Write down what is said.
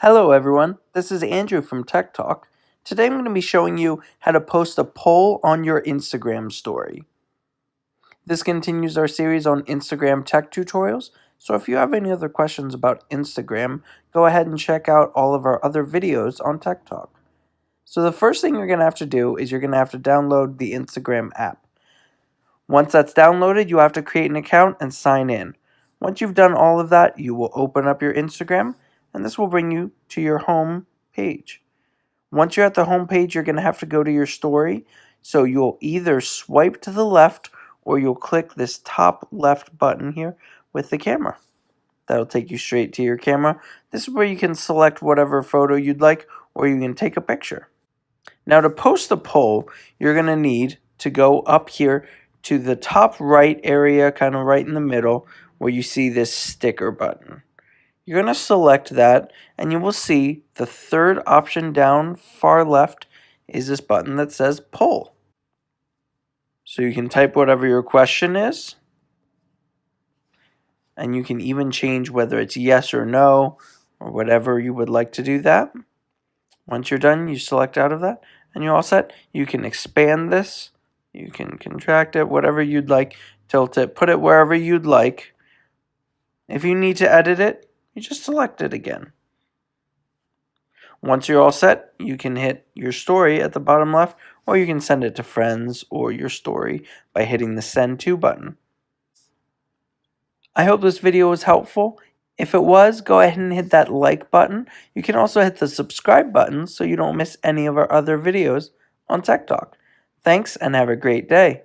Hello everyone, this is Andrew from Tech Talk. Today I'm going to be showing you how to post a poll on your Instagram story. This continues our series on Instagram tech tutorials, so if you have any other questions about Instagram, go ahead and check out all of our other videos on Tech Talk. So the first thing you're going to have to do is you're going to have to download the Instagram app. Once that's downloaded, you have to create an account and sign in. Once you've done all of that, you will open up your Instagram, and this will bring you to your home page. Once you're at the home page, you're going to have to go to your story. So you'll either swipe to the left or you'll click this top left button here with the camera. That'll take you straight to your camera. This is where you can select whatever photo you'd like, or you can take a picture. Now to post the poll, you're going to need to go up here to the top right area, kind of right in the middle, where you see this sticker button. You're going to select that, and you will see the third option down far left is this button that says poll. So you can type whatever your question is, and you can even change whether it's yes or no, or whatever you would like to do that. Once you're done, you select out of that, and you're all set. You can expand this, you can contract it, whatever you'd like, tilt it, put it wherever you'd like. If you need to edit it, you just select it again. Once you're all set, you can hit your story at the bottom left, or you can send it to friends or your story by hitting the Send To button. I hope this video was helpful. If it was, go ahead and hit that like button. You can also hit the subscribe button so you don't miss any of our other videos on Tech Talk. Thanks and have a great day.